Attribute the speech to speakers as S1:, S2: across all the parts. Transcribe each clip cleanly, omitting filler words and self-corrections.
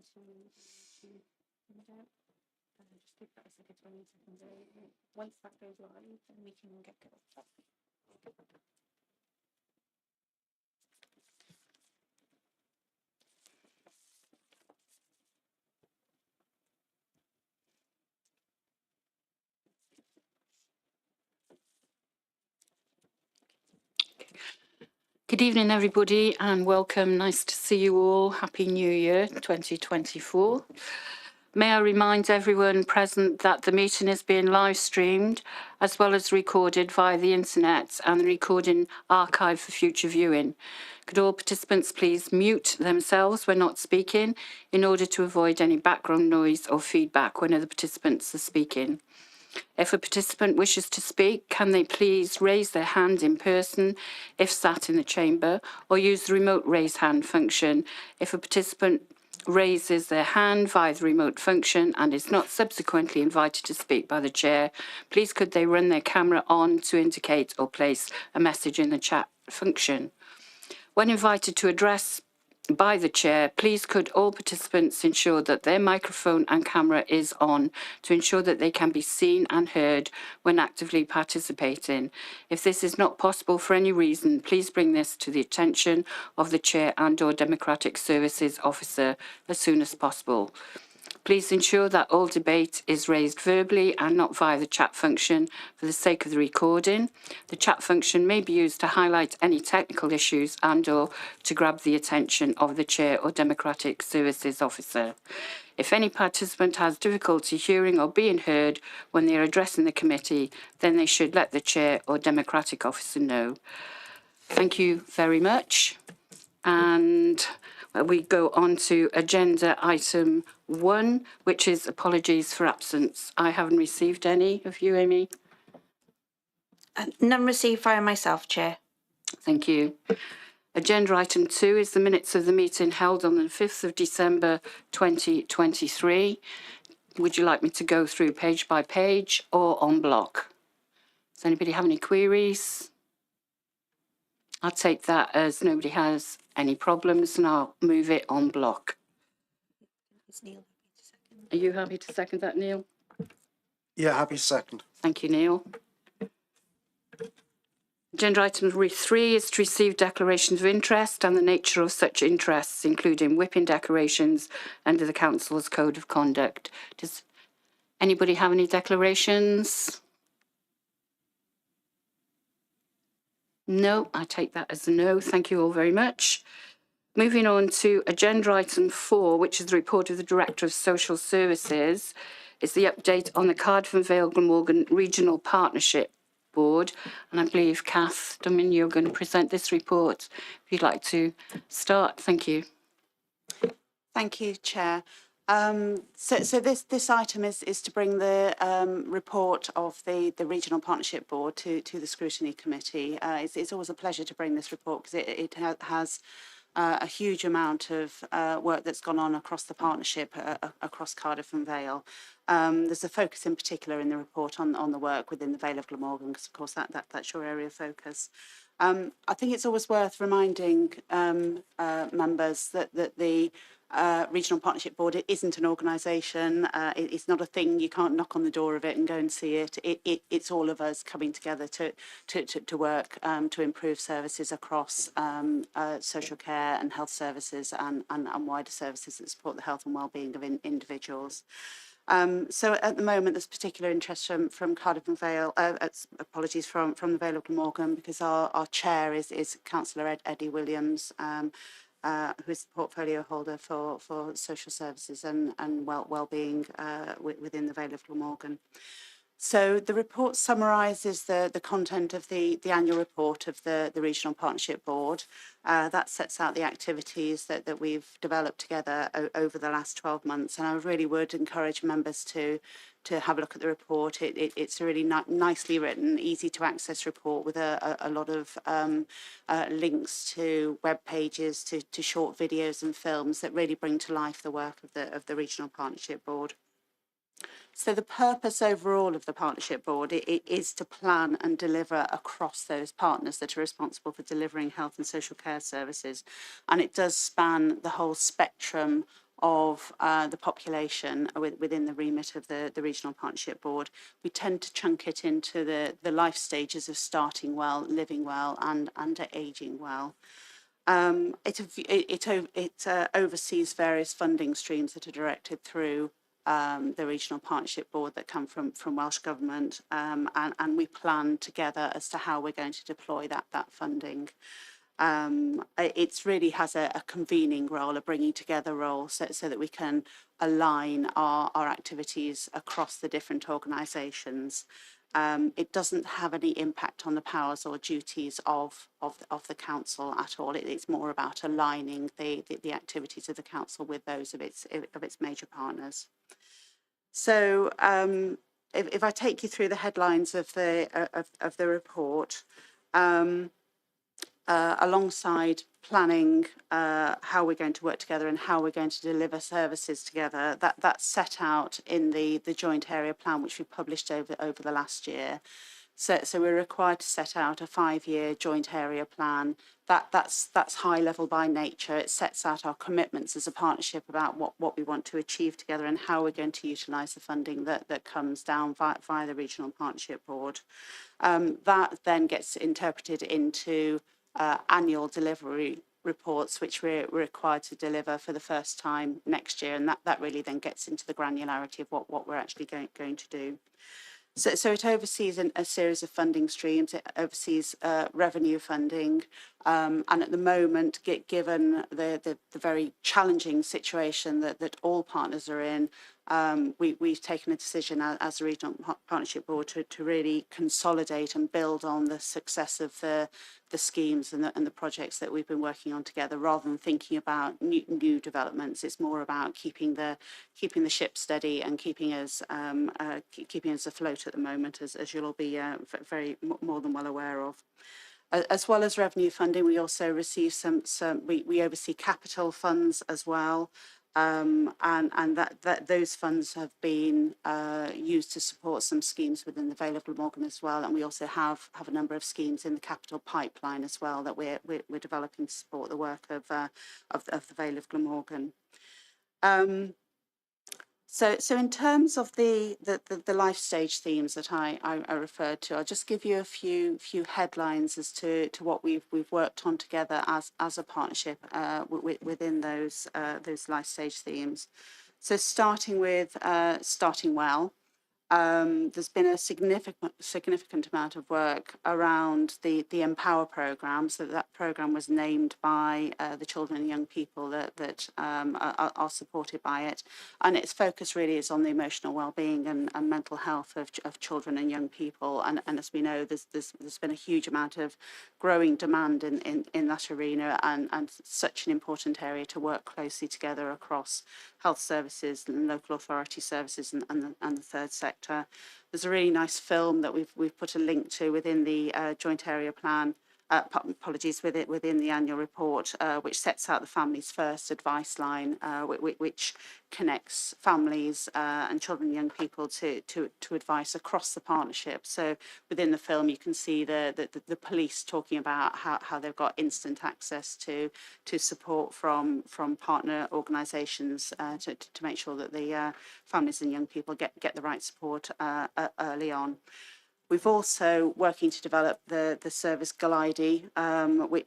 S1: Just keep that as like a 20-second delay. Once that goes live, then we can get going. Good evening, everybody, and welcome. Nice to see you all. Happy New Year 2024. May I remind everyone present that the meeting is being live streamed as well as recorded via the internet and the recording archived for future viewing. Could all participants please mute themselves when not speaking in order to avoid any background noise or feedback when other participants are speaking. If a participant wishes to speak, can they please raise their hand in person if sat in the chamber, or use the remote raise hand function if a participant raises their hand via the remote function and is not subsequently invited to speak by the chair, please could they run their camera on to indicate or place a message in the chat function. When invited to address by the chair, please could all participants ensure that their microphone and camera is on to ensure that they can be seen and heard when actively participating. If this is not possible for any reason, please bring this to the attention of the chair and/or Democratic Services Officer as soon as possible. Please ensure that all debate is raised verbally and not via the chat function for the sake of the recording. The chat function may be used to highlight any technical issues and/or to grab the attention of the chair or Democratic Services Officer. If any participant has difficulty hearing or being heard when they are addressing the committee, then they should let the chair or Democratic Officer know. Thank you very much. And we go on to agenda item 1, which is apologies for absence. I haven't received any. Have you, Amy?
S2: None received via myself, Chair.
S1: Thank you. Agenda item 2 is the minutes of the meeting held on the 5th of December 2023. Would you like me to go through page by page or en bloc? Does anybody have any queries? I'll take that as nobody has any problems and I'll move it en bloc.
S2: Is Neil happy to second?
S1: Are you happy to second that, Neil?
S3: Yeah, happy to second.
S1: Thank you, Neil. Agenda item 3 is to receive declarations of interest and the nature of such interests, including whipping declarations under the Council's Code of Conduct. Does anybody have any declarations? No, I take that as a no. Thank you all very much. Moving on to agenda item 4, which is the report of the Director of Social Services, is the update on the Cardiff and Vale Glamorgan Regional Partnership Board. And I believe, Kath Dunman, you're going to present this report. If you'd like to start, thank you.
S4: Thank you, Chair. So this item is to bring the report of the Regional Partnership Board to the Scrutiny Committee. It's always a pleasure to bring this report because it has a huge amount of work that's gone on across the partnership, across Cardiff and Vale. There's a focus in particular in the report on the work within the Vale of Glamorgan, because of course that's your area of focus. I think it's always worth reminding members that the Regional Partnership Board, it isn't an organisation. It's not a thing. You can't knock on the door of it and go and see it. It's all of us coming together to work to improve services across social care and health services and wider services that support the health and well-being of individuals. So at the moment, there's particular interest from Cardiff and Vale, apologies, from the Vale of Glamorgan, because our chair is Councillor Eddie Williams, who is the portfolio holder for social services and well-being within the Vale of Glamorgan. So the report summarises the content of the annual report of the Regional Partnership Board. That sets out the activities that we've developed together over the last 12 months. And I really would encourage members to have a look at the report. It's a really nicely written, easy to access report with a lot of links to web pages, to short videos and films that really bring to life the work of the Regional Partnership Board. So the purpose overall of the Partnership Board it is to plan and deliver across those partners that are responsible for delivering health and social care services. And it does span the whole spectrum of the population within the remit of the Regional Partnership Board, we tend to chunk it into the life stages of starting well, living well, and ageing well. It oversees various funding streams that are directed through the Regional Partnership Board that come from Welsh Government, and we plan together as to how we're going to deploy that funding. It really has a convening role, a bringing together role, so that we can align our activities across the different organisations. It doesn't have any impact on the powers or duties of the council at all. It's more about aligning the activities of the council with those of its major partners. So if I take you through the headlines of the report, alongside planning how we're going to work together and how we're going to deliver services together, that's set out in the joint area plan which we published over the last year. So we're required to set out a 5-year joint area plan. That's high level by nature. It sets out our commitments as a partnership about what we want to achieve together and how we're going to utilise the funding that comes down via the Regional Partnership Board. That then gets interpreted into annual delivery reports, which we're required to deliver for the first time next year, and that really then gets into the granularity of what we're actually going to do. So it oversees a series of funding streams. It oversees revenue funding, and at the moment, given the very challenging situation that all partners are in, we've taken a decision as the Regional Partnership Board to really consolidate and build on the success of the schemes and the projects that we've been working on together, rather than thinking about new developments. It's more about keeping the ship steady and keeping us afloat at the moment, as you'll all be very more than well aware of. As well as revenue funding, we also receive we oversee capital funds as well. And those funds have been used to support some schemes within the Vale of Glamorgan as well, and we also have a number of schemes in the capital pipeline as well that we're developing to support the work of the Vale of Glamorgan. So in terms of the life stage themes that I referred to, I'll just give you a few headlines as to what we've worked on together as a partnership within those life stage themes. So starting with starting well. There's been a significant amount of work around the Empower programme. So that programme was named by the children and young people that are supported by it, and its focus really is on the emotional well-being and mental health of children and young people. And as we know, there's been a huge amount of growing demand in that arena, and such an important area to work closely together across health services and local authority services and the third sector. There's a really nice film that we've put a link to within the joint area plan. Within the annual report, which sets out the Families First advice line, which connects families and children and young people to advice across the partnership. So within the film, you can see the police talking about how they've got instant access to support from partner organisations to make sure that the families and young people get the right support early on. We've also working to develop the service Glidey,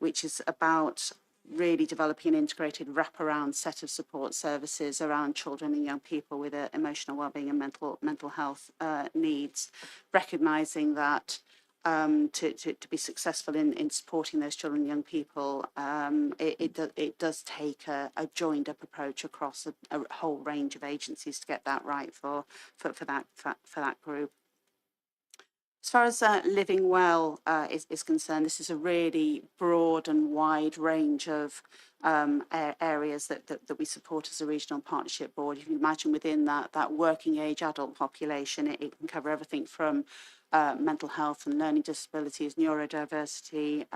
S4: which is about really developing an integrated wraparound set of support services around children and young people with emotional wellbeing and mental health needs, recognising that to be successful in supporting those children and young people, it does take a joined up approach across a whole range of agencies to get that right for that group. As far as living well is concerned, this is a really broad and wide range of areas that we support as a regional partnership board. You can imagine within that working age adult population, it can cover everything from mental health and learning disabilities, neurodiversity.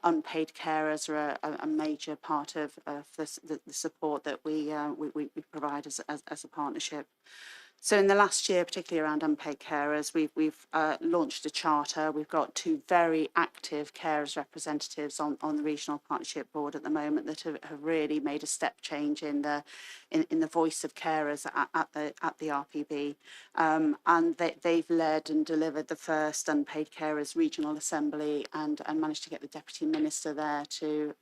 S4: Unpaid carers are a major part of the support that we provide as a partnership. So in the last year, particularly around unpaid carers, we've launched a charter. We've got 2 very active carers representatives on the regional partnership board at the moment that have really made a step change in the voice of carers at the RPB, and they've led and delivered the first unpaid carers regional assembly, and managed to get the deputy minister there to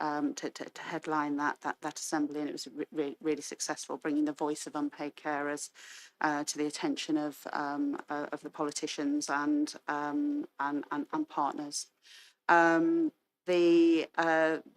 S4: headline that assembly, and it was really successful, bringing the voice of unpaid carers to the attention of the politicians and partners. The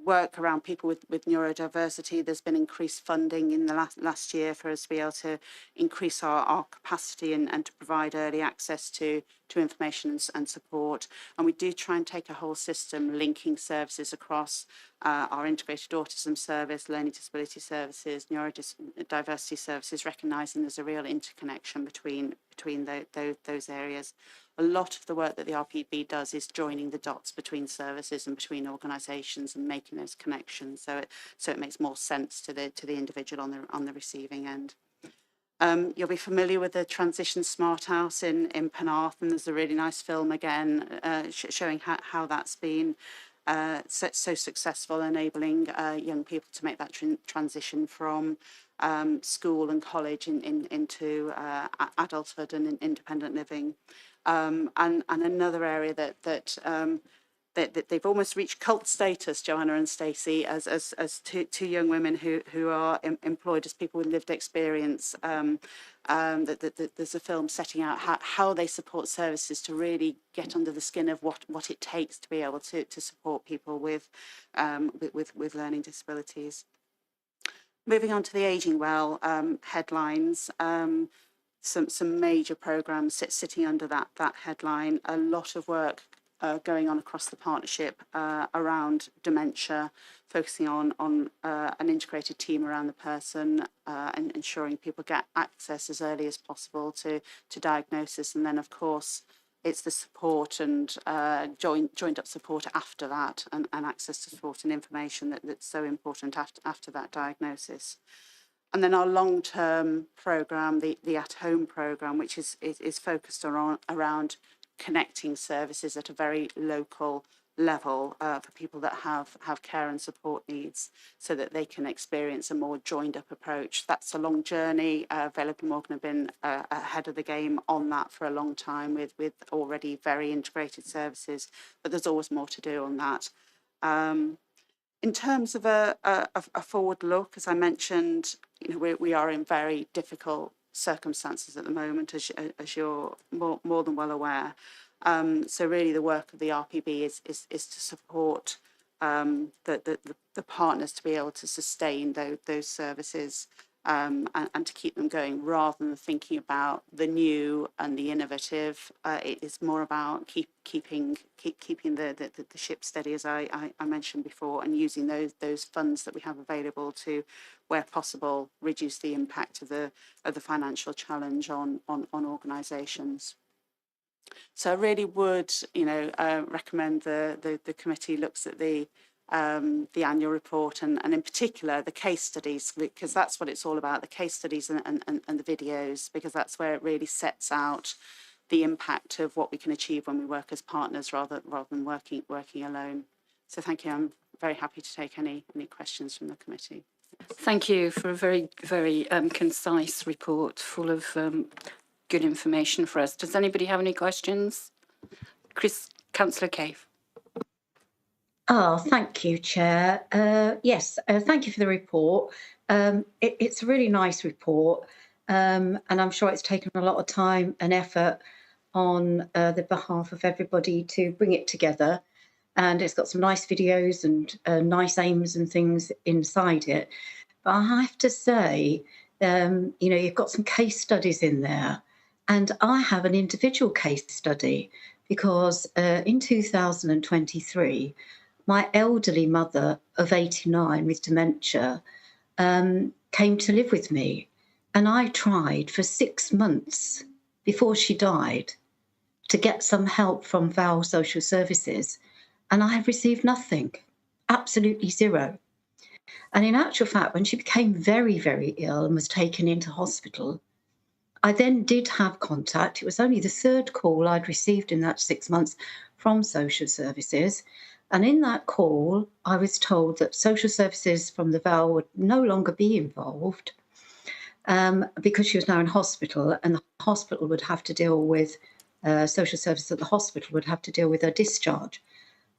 S4: work around people with neurodiversity, there's been increased funding in the last year for us to be able to increase our capacity and to provide early access to information and support. And we do try and take a whole system linking services across our integrated autism service, learning disability services, neurodiversity services, recognising there's a real interconnection between those areas. A lot of the work that the RPB does is joining the dots between services and between organisations and making those connections, so it makes more sense to the individual on the receiving end. You'll be familiar with the Transition Smart House in Penarth, and there's a really nice film again showing how that's been so successful, enabling young people to make that transition from school and college into adulthood and independent living. And another area that they've almost reached cult status, Joanna and Stacey, as two young women who are employed as people with lived experience. There's a film setting out how they support services to really get under the skin of what it takes to be able to support people with learning disabilities. Moving on to the Ageing Well headlines. Some major programmes sitting under that headline. A lot of work going on across the partnership around dementia, focusing on an integrated team around the person and ensuring people get access as early as possible to diagnosis, and then of course it's the support and joined up support after that, and access to support and information that's so important after that diagnosis. And then our long-term programme, the at-home programme, which is focused around connecting services at a very local level for people that have care and support needs, so that they can experience a more joined-up approach. That's a long journey. Velop and Morgan have been ahead of the game on that for a long time with already very integrated services, but there's always more to do on that. In terms of a forward look, as I mentioned, we are in very difficult circumstances at the moment, as you're more than well aware. So really the work of the RPB is to support the partners to be able to sustain those services and to keep them going, rather than thinking about the new and the innovative. It is more about keeping the ship steady, as I mentioned before, and using those funds that we have available to, where possible, reduce the impact of the financial challenge on organisations. So I really would, recommend the committee looks at the annual report and in particular the case studies, because that's what it's all about, the case studies and the videos, because that's where it really sets out the impact of what we can achieve when we work as partners rather than working alone. So thank you. I'm very happy to take any questions from the committee.
S1: Thank you for a very, very concise report full of good information for us. Does anybody have any questions? Councillor Cave.
S5: Oh, thank you, Chair. Yes, thank you for the report. It's a really nice report, and I'm sure it's taken a lot of time and effort on the behalf of everybody to bring it together. And it's got some nice videos and nice aims and things inside it. But I have to say, you've got some case studies in there. And I have an individual case study because in 2023, my elderly mother of 89 with dementia came to live with me. And I tried for 6 months before she died to get some help from VAL Social Services. And I have received nothing, absolutely zero. And in actual fact, when she became very, very ill and was taken into hospital, I then did have contact. It was only the third call I'd received in that 6 months from social services. And in that call, I was told that social services from the Vale would no longer be involved because she was now in hospital, and the hospital would have to deal with social services at the hospital would have to deal with her discharge.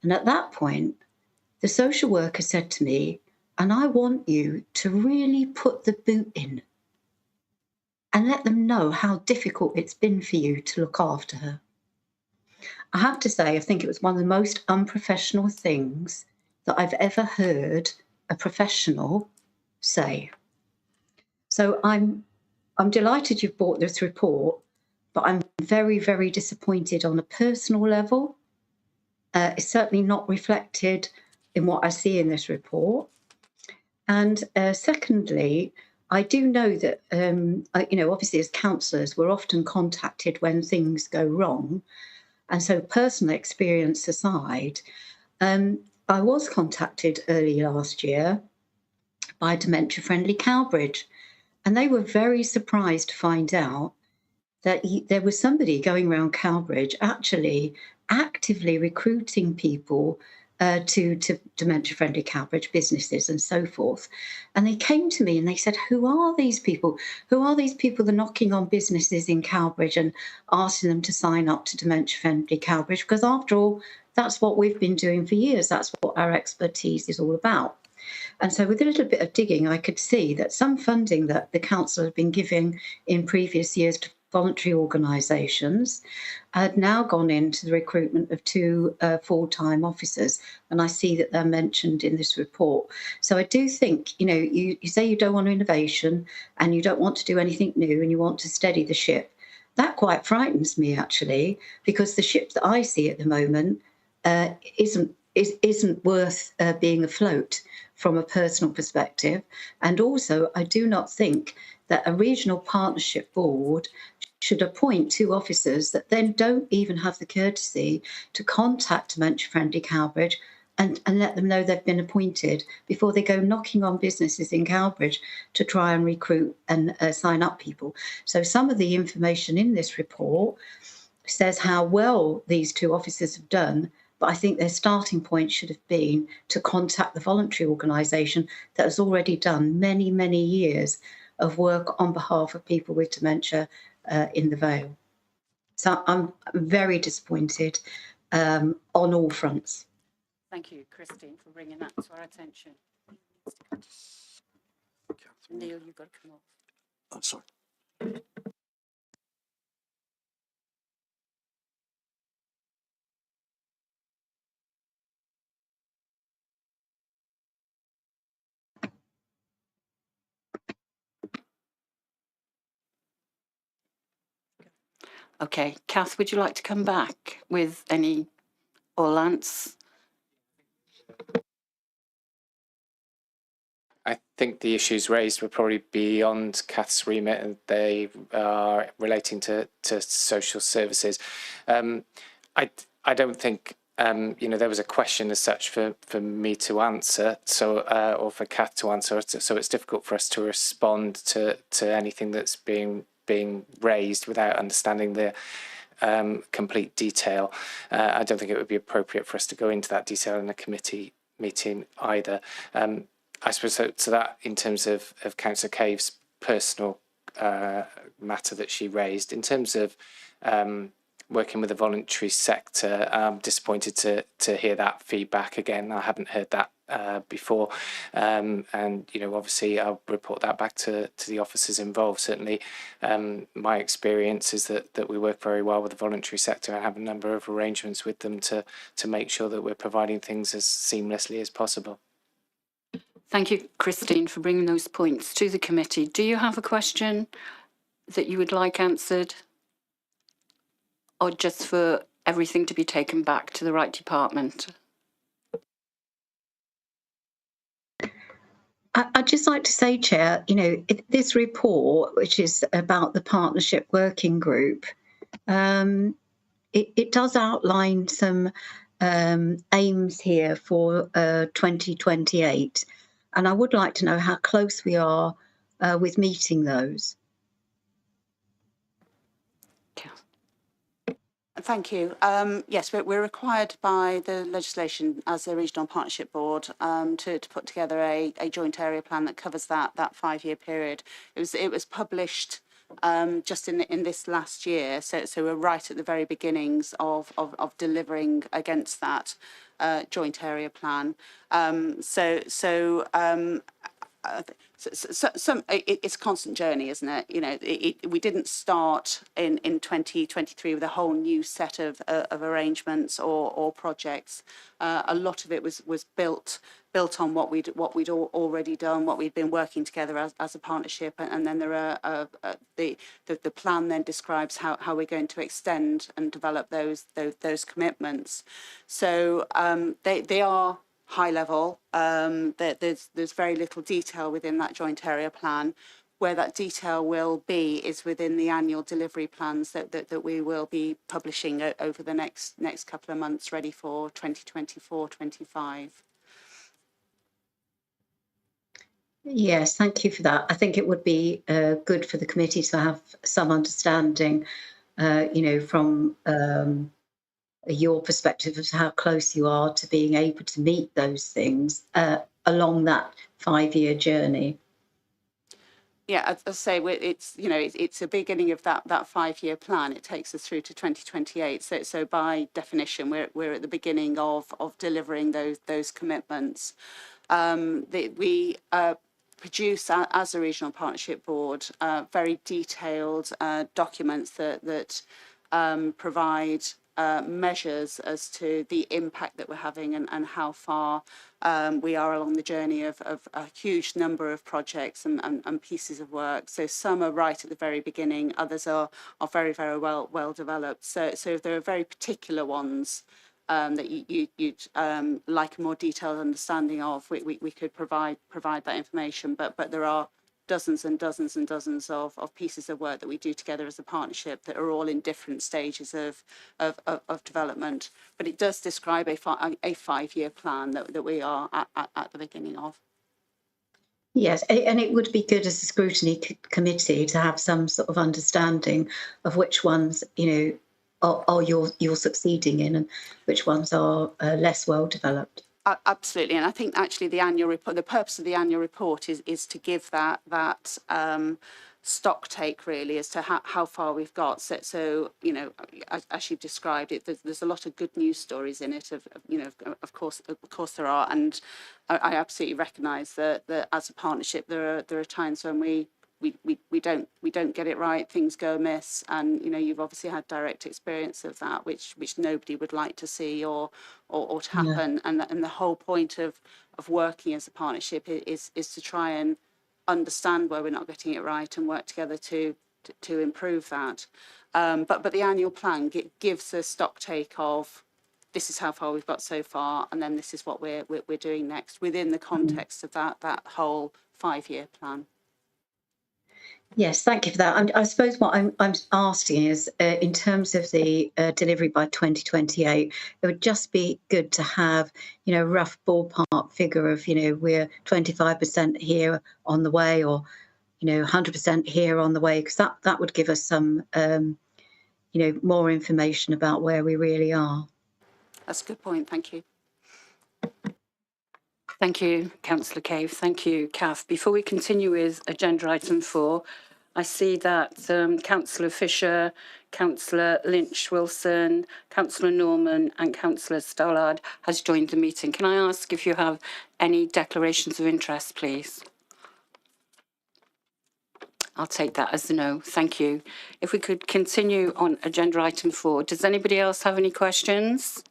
S5: And at that point, the social worker said to me, and I want you to really put the boot in and let them know how difficult it's been for you to look after her. I have to say, I think it was one of the most unprofessional things that I've ever heard a professional say. So I'm delighted you've brought this report, but I'm very, very disappointed on a personal level. It's certainly not reflected in what I see in this report. And secondly, I do know that, obviously as counsellors, we're often contacted when things go wrong. And so personal experience aside, I was contacted early last year by Dementia Friendly Cowbridge, and they were very surprised to find out that there was somebody going around Cowbridge actually actively recruiting people to Dementia Friendly Cowbridge businesses and so forth. And they came to me and they said, who are these people? Who are these people that are knocking on businesses in Cowbridge and asking them to sign up to Dementia Friendly Cowbridge? Because after all, that's what we've been doing for years. That's what our expertise is all about. And so with a little bit of digging, I could see that some funding that the council had been giving in previous years to voluntary organisations had now gone into the recruitment of 2 full-time officers, and I see that they're mentioned in this report. So I do think, you say you don't want innovation and you don't want to do anything new and you want to steady the ship. That quite frightens me, actually, because the ship that I see at the moment isn't worth being afloat from a personal perspective. And also, I do not think that a regional partnership board should appoint 2 officers that then don't even have the courtesy to contact Dementia Friendly Cowbridge and let them know they've been appointed before they go knocking on businesses in Cowbridge to try and recruit and sign up people. So some of the information in this report says how well these 2 officers have done, but I think their starting point should have been to contact the voluntary organisation that has already done many, many years of work on behalf of people with dementia in the Vale. So I'm very disappointed on all fronts.
S1: Thank you, Christine, for bringing that to our attention. Neil, you've got to come off.
S3: Oh, sorry.
S1: Okay, Kath, would you like to come back with any, or Lance?
S6: I think the issues raised were probably beyond Kath's remit, and they are relating to social services. I don't think there was a question as such for me to answer, so or for Kath to answer. So it's difficult for us to respond to anything that's being raised without understanding the complete detail. I don't think it would be appropriate for us to go into that detail in a committee meeting either. I suppose so that in terms of Councillor Cave's personal matter that she raised, in terms of working with the voluntary sector, I'm disappointed to hear that feedback again. I haven't heard that before, and obviously I'll report that back to the officers involved. Certainly my experience is that we work very well with the voluntary sector and have a number of arrangements with them to make sure that we're providing things as seamlessly as possible.
S1: Thank you, Christine, for bringing those points to the committee. Do you have a question that you would like answered? Or just for everything to be taken back to the right department?
S5: I'd just like to say, Chair, this report, which is about the Partnership Working Group, it does outline some aims here for 2028. And I would like to know how close we are with meeting those.
S4: Thank you. Yes, we're required by the legislation as a regional partnership board to put together a joint area plan that covers that 5-year period. It was published just in this last year, so we're right at the very beginnings of delivering against that joint area plan. It's a constant journey, isn't it? You know, we didn't start in 2023 with a whole new set of arrangements or projects. A lot of it was built on what we'd already done, what we'd been working together as a partnership, and then there are the plan then describes how we're going to extend and develop those commitments. So they are high level. There's very little detail within that joint area plan. Where that detail will be is within the annual delivery plans that we will be publishing over the next couple of months, ready for 2024-25.
S5: Yes, thank you for that. I think it would be good for the committee to have some understanding, from your perspective of how close you are to being able to meet those things along that 5-year journey.
S4: Yeah, as I say, it's a beginning of that 5-year plan. It takes us through to 2028. So by definition, we're at the beginning of delivering those commitments. We produce as a regional partnership board very detailed documents that provide measures as to the impact that we're having and how far we are along the journey of a huge number of projects and pieces of work. So some are right at the very beginning, others are very, very well developed. So if there are very particular ones that you'd like a more detailed understanding of, we could provide that information. But there are dozens and dozens and dozens of pieces of work that we do together as a partnership that are all in different stages of development. But it does describe a 5-year plan that we are at the beginning of.
S5: Yes, and it would be good as a scrutiny committee to have some sort of understanding of which ones, are you're succeeding in and which ones are less well developed.
S4: Absolutely, and I think actually the annual report, the purpose of the annual report is to give that stock take really as to how far we've got. So as you've described it, there's a lot of good news stories in it. Of course there are, and I absolutely recognise that as a partnership there are times when we don't get it right, things go amiss, and you've obviously had direct experience of that, which nobody would like to see or to happen. Yeah. And the whole point of working as a partnership is to try and understand where we're not getting it right and work together to improve that. But the annual plan gives a stock take of this is how far we've got so far, and then this is what we're doing next within the context of that whole 5-year plan.
S5: Yes, thank you for that. I suppose what I'm asking is, in terms of the delivery by 2028, it would just be good to have, a rough ballpark figure of, we're 25% here on the way, or, 100% here on the way, because that would give us some, more information about where we really are.
S4: That's a good point. Thank you.
S1: Thank you, Councillor Cave. Thank you, Kath. Before we continue with agenda item 4, I see that Councillor Fisher, Councillor Lynch-Wilson, Councillor Norman and Councillor Stallard has joined the meeting. Can I ask if you have any declarations of interest, please? I'll take that as a no. Thank you. If we could continue on agenda item 4. Does anybody else have any questions?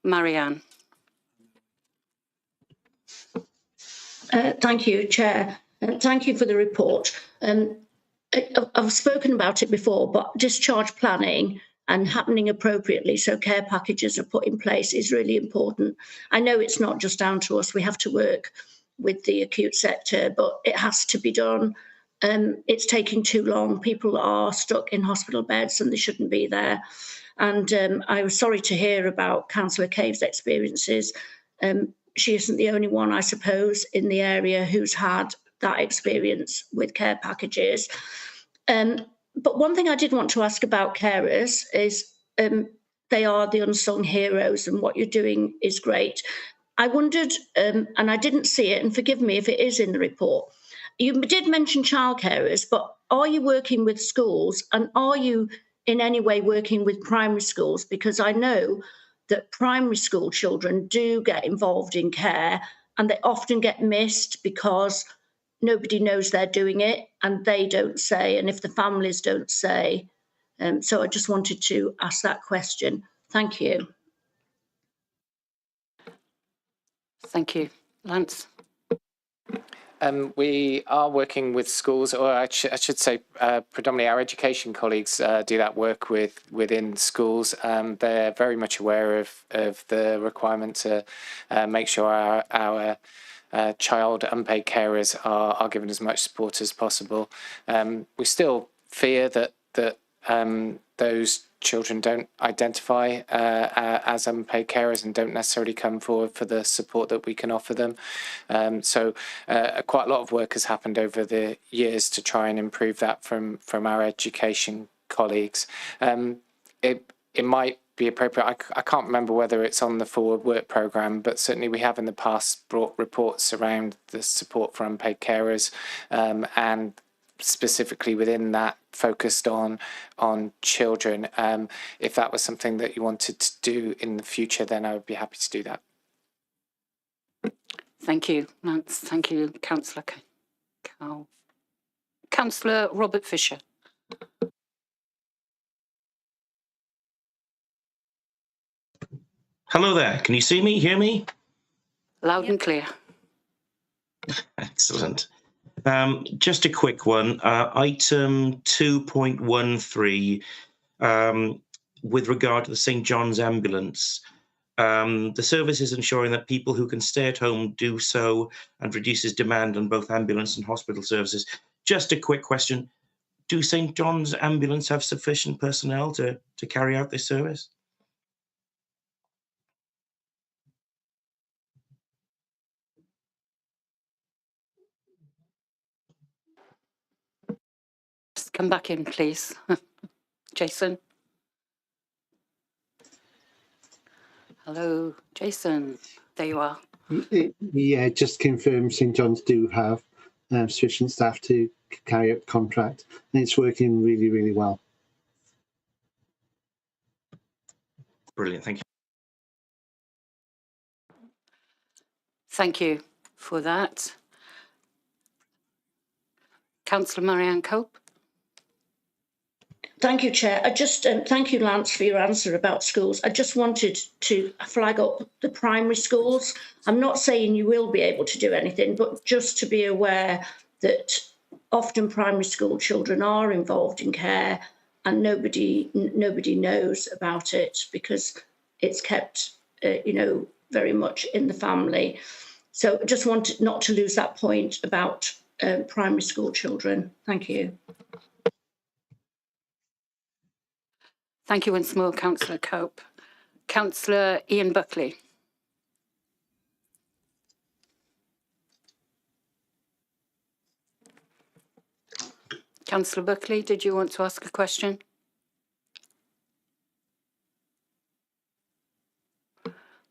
S1: Marianne.
S7: Thank you, Chair. Thank you for the report. I've spoken about it before, but discharge planning and happening appropriately, so care packages are put in place, is really important. I know it's not just down to us. We have to work with the acute sector, but it has to be done. It's taking too long. People are stuck in hospital beds and they shouldn't be there. And I was sorry to hear about Councillor Cave's experiences. She isn't the only one, I suppose, in the area who's had that experience with care packages. But one thing I did want to ask about carers is they are the unsung heroes, and what you're doing is great. I wondered, and I didn't see it, and forgive me if it is in the report. You did mention child carers, but are you working with schools, and are you in any way working with primary schools? Because I know that primary school children do get involved in care, and they often get missed because nobody knows they're doing it, and they don't say, and if the families don't say. So I just wanted to ask that question. Thank you.
S1: Thank you. Lance?
S6: We are working with schools, or I should say predominantly our education colleagues do that work within schools. They're very much aware of the requirement to make sure our child unpaid carers are given as much support as possible. We still fear that those children don't identify as unpaid carers and don't necessarily come forward for the support that we can offer them. So quite a lot of work has happened over the years to try and improve that from our education colleagues. It might be appropriate. I can't remember whether it's on the Forward Work programme, but certainly we have in the past brought reports around the support for unpaid carers, and specifically within that focused on children. If that was something that you wanted to do in the future, then I would be happy to do that.
S1: Thank you, Lance. Thank you, Councillor Cowell. Councillor Robert Fisher.
S8: Hello there. Can you see me, hear me?
S1: Loud and clear.
S8: Excellent. Just a quick one. Item 2.13, with regard to the St John's ambulance. The service is ensuring that people who can stay at home do so and reduces demand on both ambulance and hospital services. Just a quick question. Do St John's ambulance have sufficient personnel to carry out this service?
S1: Just come back in, please. Jason. Hello, Jason. There you are.
S3: Yeah, just confirm St John's do have sufficient staff to carry out the contract, and it's working really, really well.
S8: Brilliant, thank you.
S1: Thank you for that. Councillor Marianne Cope.
S7: Thank you, Chair. I just thank you, Lance, for your answer about schools. I just wanted to flag up the primary schools. I'm not saying you will be able to do anything, but just to be aware that often primary school children are involved in care and nobody knows about it because it's kept, very much in the family. So I just wanted not to lose that point about primary school children. Thank you.
S1: Thank you once more, Councillor Cope. Councillor Ian Buckley. Councillor Buckley, did you want to ask a question?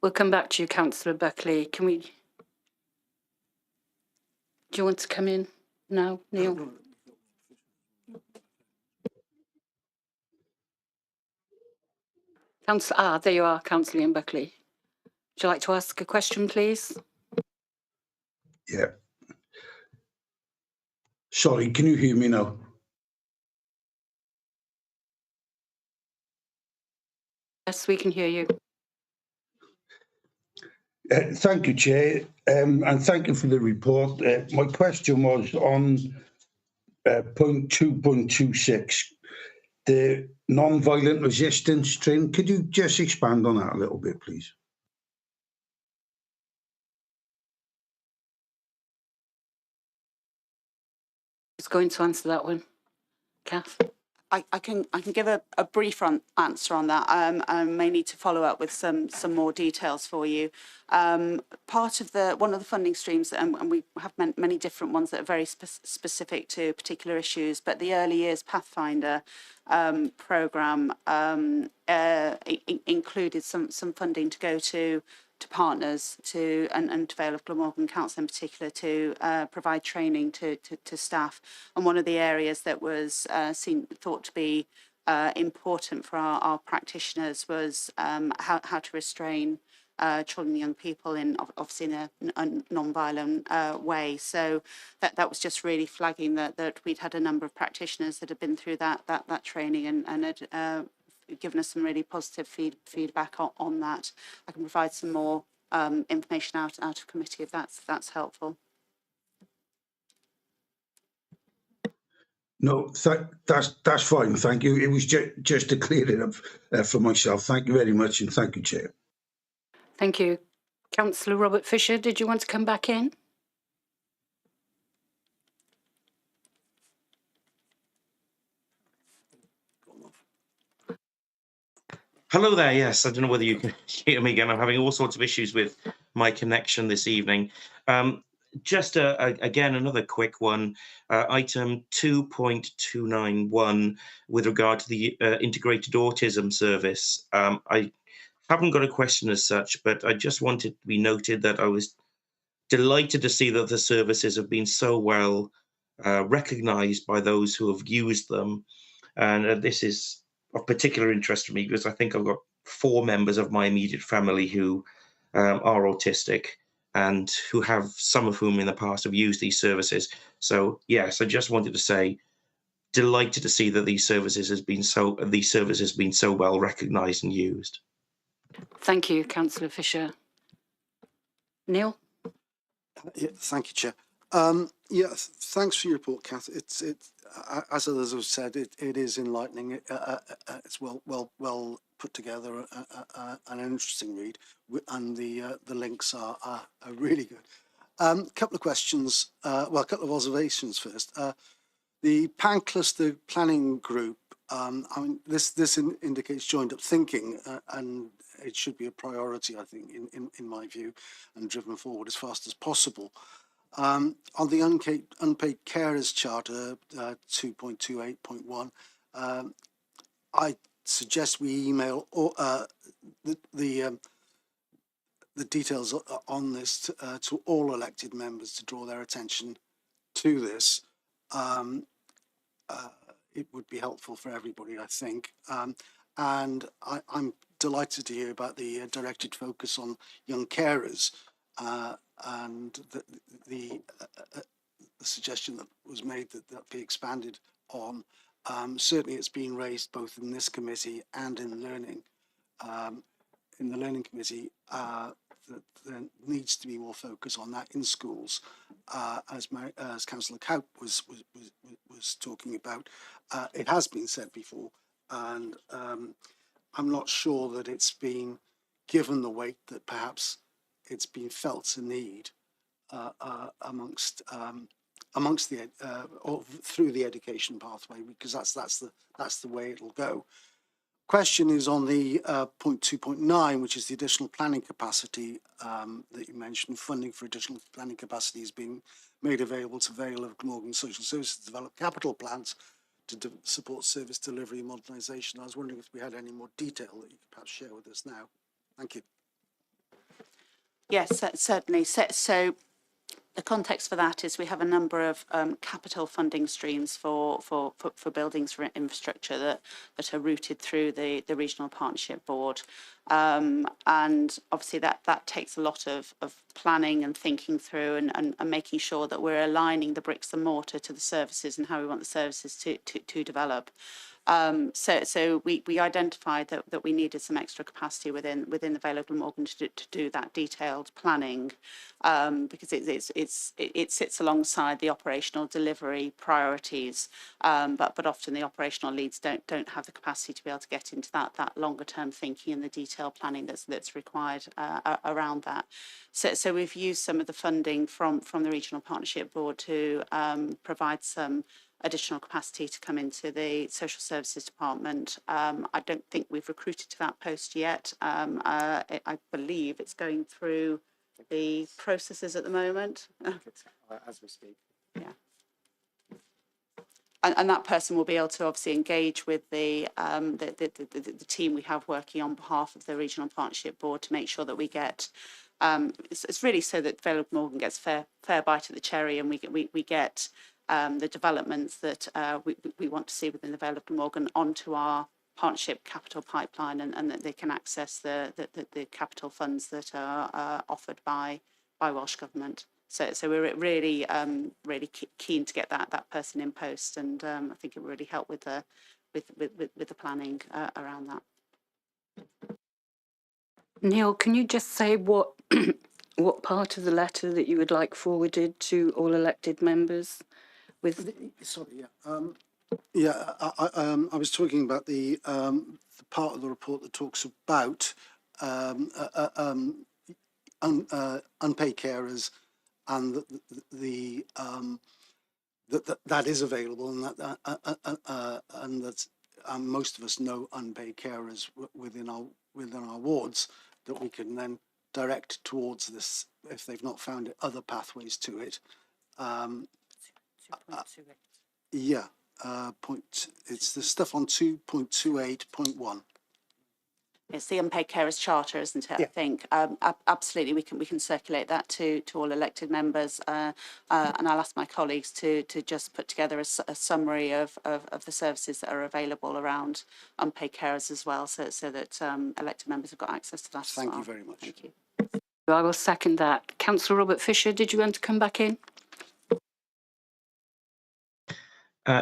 S1: We'll come back to you, Councillor Buckley. Do you want to come in now, Neil? There you are, Councillor Ian Buckley. Would you like to ask a question, please?
S9: Yeah. Sorry, can you hear me now?
S1: Yes, we can hear you.
S9: Thank you, Chair, and thank you for the report. My question was on point 2.26, the non-violent resistance training. Could you just expand on that a little bit, please?
S1: Who's going to answer that one? Kath?
S4: I can give a brief answer on that. I may need to follow up with some more details for you. One of the funding streams, and we have many different ones that are very specific to particular issues, but the Early Years Pathfinder programme included some funding to go to partners and to Vale of Glamorgan Council in particular to provide training to staff. And one of the areas that was thought to be important for our practitioners was how to restrain children and young people in obviously in a non-violent way. So that was just really flagging that we'd had a number of practitioners that had been through that training and had given us some really positive feedback on that. I can provide some more information out of committee if that's helpful.
S9: No, that's fine. Thank you. It was just to clear it up for myself. Thank you very much, and thank you, Chair.
S1: Thank you. Councillor Robert Fisher, did you want to come back in?
S8: Hello there. Yes, I don't know whether you can hear me again. I'm having all sorts of issues with my connection this evening. Just again, another quick one. Item 2.291 with regard to the integrated autism service. I haven't got a question as such, but I just wanted to be noted that I was delighted to see that the services have been so well recognised by those who have used them. And this is of particular interest to me because I think I've got 4 members of my immediate family who are autistic and who have, some of whom in the past have used these services. So yes, I just wanted to say, delighted to see that these services have been so well recognised and used.
S1: Thank you, Councillor Fisher. Neil?
S10: Yeah, thank you, Chair. Thanks for your report, Kath. It's as others have said, it is enlightening. It's well put together, an interesting read, and the links are really good. Couple of questions. A couple of observations first. The PAN cluster planning group. I mean, this indicates joined up thinking, and it should be a priority, I think, in my view, and driven forward as fast as possible. On the unpaid carers charter 2.28.1, I suggest we email the details on this to all elected members to draw their attention to this. It would be helpful for everybody, I think. And I'm delighted to hear about the directed focus on young carers and the suggestion that was made that be expanded on. Certainly it's been raised both in this committee and in the learning committee that there needs to be more focus on that in schools, as Councillor Kaup was talking about. It has been said before, and I'm not sure that it's been given the weight that perhaps it's been felt to need amongst the or through the education pathway, because that's the way it'll go. Question is on the point 2.9, which is the additional planning capacity that you mentioned. Funding for additional planning capacity is being made available to Vale of Glamorgan Social Services to develop capital plans to support service delivery and modernisation. I was wondering if we had any more detail that you could perhaps share with us now. Thank you.
S4: Yes, certainly. So the context for that is we have a number of capital funding streams for buildings for infrastructure that are routed through the Regional Partnership Board. And obviously that takes a lot of planning and thinking through and making sure that we're aligning the bricks and mortar to the services and how we want the services to develop. So we identified that we needed some extra capacity within the Vale of Glamorgan to do that detailed planning, because it sits alongside the operational delivery priorities, but often the operational leads don't have the capacity to be able to get into that longer term thinking and the detailed planning that's required around that. So we've used some of the funding from the Regional Partnership Board to provide some additional capacity to come into the social services department. I don't think we've recruited to that post yet. I believe it's going through the processes at the moment.
S6: As we speak.
S4: Yeah. And that person will be able to obviously engage with the team we have working on behalf of the Regional Partnership Board to make sure that we get, it's really so that Vale of Morgan gets fair bite at the cherry, and we get the developments that we want to see within the Vale of Morgan onto our partnership capital pipeline, and that they can access the capital funds that are offered by Welsh Government. So we're really keen to get that person in post, and I think it will really help with the planning around that.
S1: Neil, can you just say what what part of the letter that you would like forwarded to all elected members?
S10: Sorry, yeah. I was talking about the part of the report that talks about unpaid carers, and that is available, and that most of us know unpaid carers within our wards, that we can then direct towards this if they've not found other pathways to it. Yeah, it's the stuff on 2.28.1.
S4: It's the unpaid carers charter, isn't it?
S10: Yeah.
S4: I think absolutely we can circulate that to all elected members, and I'll ask my colleagues to just put together a summary of the services that are available around unpaid carers as well, so that elected members have got access to that.
S10: Thank you very much.
S4: Thank you.
S1: I will second that. Councillor Robert Fisher, did you want to come back in?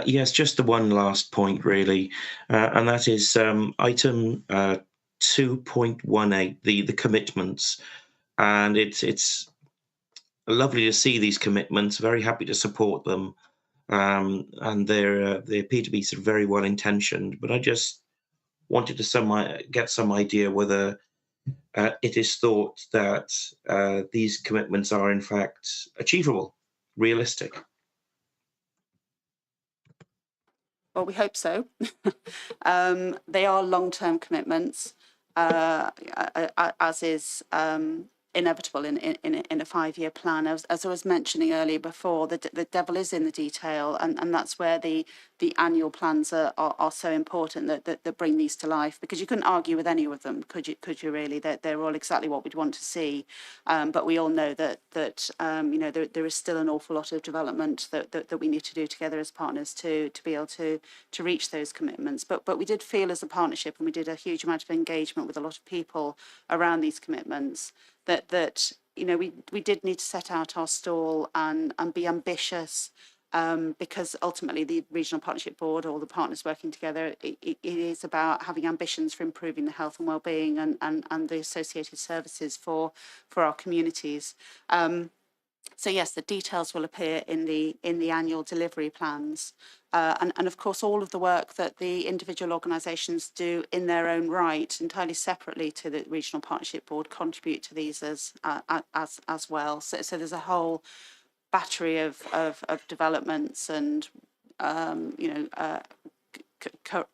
S8: Yes, just the one last point, really, and that is item 2.18, the commitments, and it's lovely to see these commitments. Very happy to support them, and they appear to be sort of very well intentioned. But I just wanted to get some idea whether it is thought that these commitments are in fact achievable, realistic.
S4: Well, we hope so. They are long-term commitments, as is inevitable in a 5-year plan. As I was mentioning earlier before, the devil is in the detail, and that's where the annual plans are so important, that bring these to life, because you couldn't argue with any of them, could you really? They're all exactly what we'd want to see, but we all know that you know, there is still an awful lot of development that we need to do together as partners to be able to reach those commitments. But we did feel as a partnership, and we did a huge amount of engagement with a lot of people around these commitments, that you know, we did need to set out our stall and be ambitious, because ultimately the Regional Partnership Board, all the partners working together, it is about having ambitions for improving the health and well-being and the associated services for our communities. So yes, the details will appear in the annual delivery plans, and of course all of the work that the individual organisations do in their own right, entirely separately to the Regional Partnership Board, contribute to these as well. So there's a whole battery of developments and you know,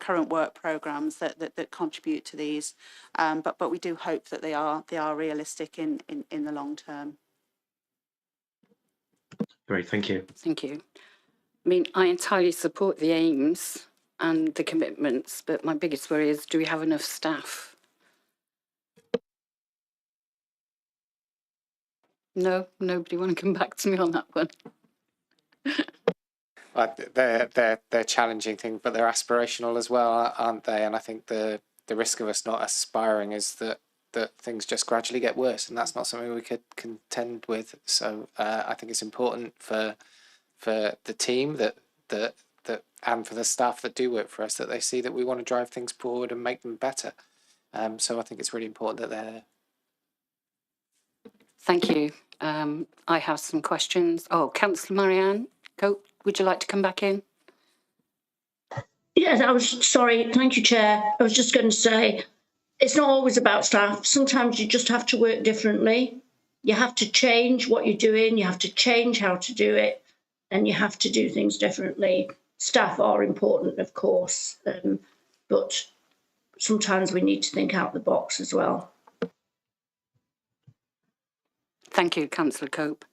S4: current work programmes that contribute to these, but we do hope that they are realistic in the long term.
S8: Great, thank you.
S1: Thank you. I mean, I entirely support the aims and the commitments, but my biggest worry is, do we have enough staff? No, nobody want to come back to me on that one.
S6: They're challenging things, but they're aspirational as well, aren't they? And I think the risk of us not aspiring is that things just gradually get worse, and that's not something we could contend with. So I think it's important for the team that and for the staff that do work for us, that they see that we want to drive things forward and make them better. So I think it's really important that they're there.
S1: Thank you. I have some questions. Oh, Councillor Marianne, would you like to come back in?
S7: Yes, I was sorry. Thank you, Chair. I was just going to say, it's not always about staff. Sometimes you just have to work differently. You have to change what you're doing. You have to change how to do it, and you have to do things differently. Staff are important, of course, but sometimes we need to think out the box as well.
S1: Thank you, Councillor Cope.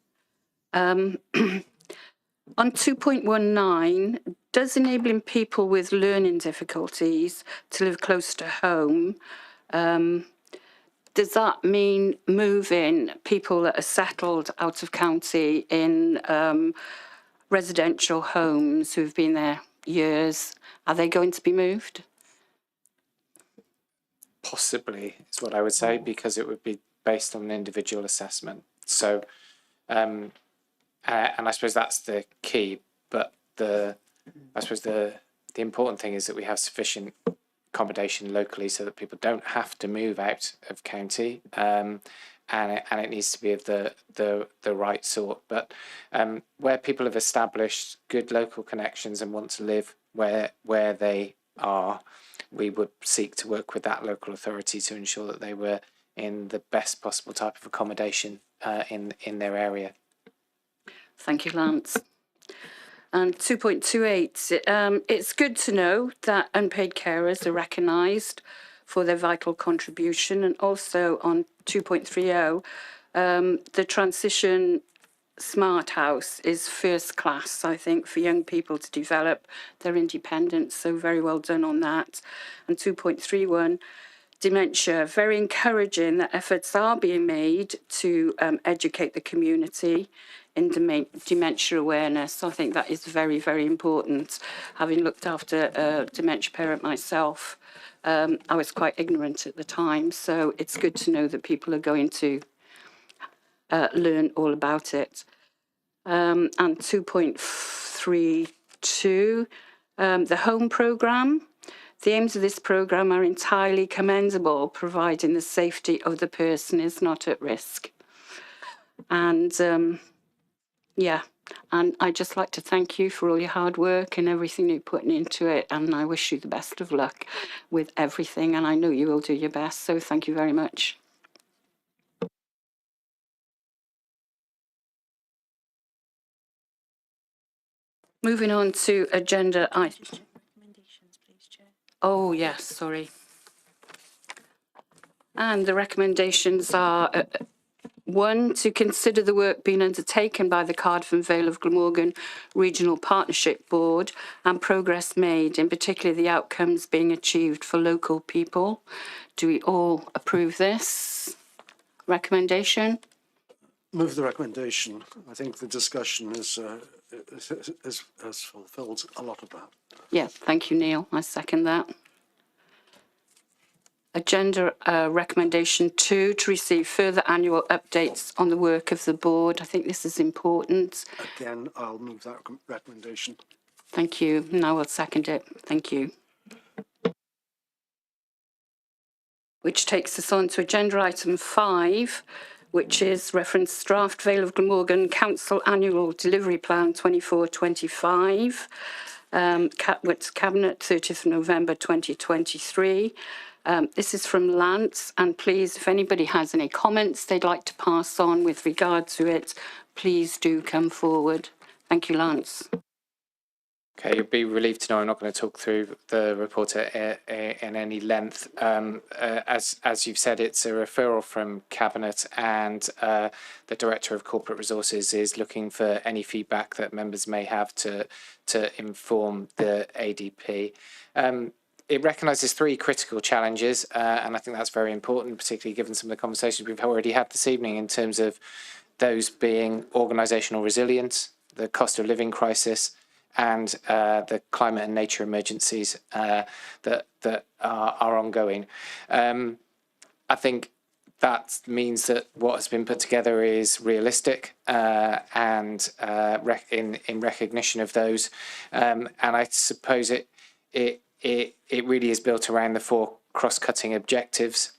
S1: On 2.19, does enabling people with learning difficulties to live close to home, does that mean moving people that are settled out of county in residential homes who've been there years? Are they going to be moved?
S6: Possibly is what I would say, because it would be based on an individual assessment. So, and I suppose that's the key. But I suppose the important thing is that we have sufficient accommodation locally so that people don't have to move out of county, and it needs to be of the right sort. But where people have established good local connections and want to live where they are, we would seek to work with that local authority to ensure that they were in the best possible type of accommodation in their area.
S1: Thank you, Lance. And 2.28, it's good to know that unpaid carers are recognised for their vital contribution. And also on 2.30, the transition smart house is first class, I think, for young people to develop their independence. So very well done on that. And 2.31, dementia, very encouraging that efforts are being made to educate the community in dementia awareness. I think that is very, very important. Having looked after a dementia parent myself, I was quite ignorant at the time, so it's good to know that people are going to learn all about it. And 2.32, the home programme. The aims of this programme are entirely commendable, providing the safety of the person is not at risk. And yeah, and I'd just like to thank you for all your hard work and everything you're putting into it. And I wish you the best of luck with everything. And I know you will do your best. So thank you very much. Moving on to agenda items.
S2: Recommendations, please, Chair.
S1: Oh, yes, sorry. And the recommendations are 1, to consider the work being undertaken by the Cardiff and Vale of Glamorgan Regional Partnership Board and progress made, in particular the outcomes being achieved for local people. Do we all approve this recommendation?
S10: Move the recommendation. I think the discussion has fulfilled a lot of that.
S1: Yeah, thank you, Neil. I second that. Agenda recommendation 2, to receive further annual updates on the work of the board. I think this is important.
S10: Again, I'll move that recommendation.
S1: Thank you. Now I'll second it. Thank you. Which takes us on to agenda item 5, which is reference draft Vale of Glamorgan Council Annual Delivery Plan 24-25. Cabinet 30th November 2023. This is from Lance, and please, if anybody has any comments they'd like to pass on with regard to it, please do come forward. Thank you, Lance.
S6: Okay, you'll be relieved to know I'm not going to talk through the report in any length. As you've said, it's a referral from Cabinet, and the Director of Corporate Resources is looking for any feedback that members may have to inform the ADP. It recognises 3 critical challenges, and I think that's very important, particularly given some of the conversations we've already had this evening, in terms of those being organisational resilience, the cost of living crisis, and the climate and nature emergencies that are ongoing. I think that means that what has been put together is realistic and in recognition of those. And I suppose it really is built around the 4 cross-cutting objectives.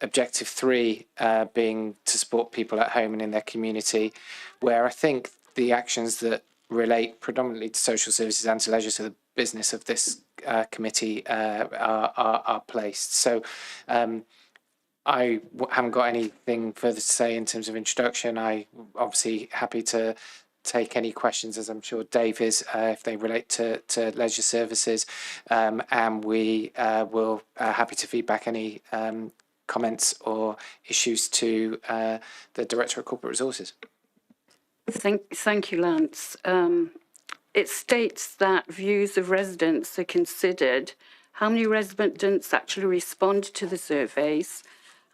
S6: Objective 3 being to support people at home and in their community, where I think the actions that relate predominantly to social services and to leisure, so the business of this committee, are placed. So I haven't got anything further to say in terms of introduction. I obviously happy to take any questions, as I'm sure Dave is, if they relate to leisure services, and we will happy to feedback any comments or issues to the Director of Corporate Resources.
S1: Thank you, Lance. It states that views of residents are considered. How many residents actually responded to the surveys,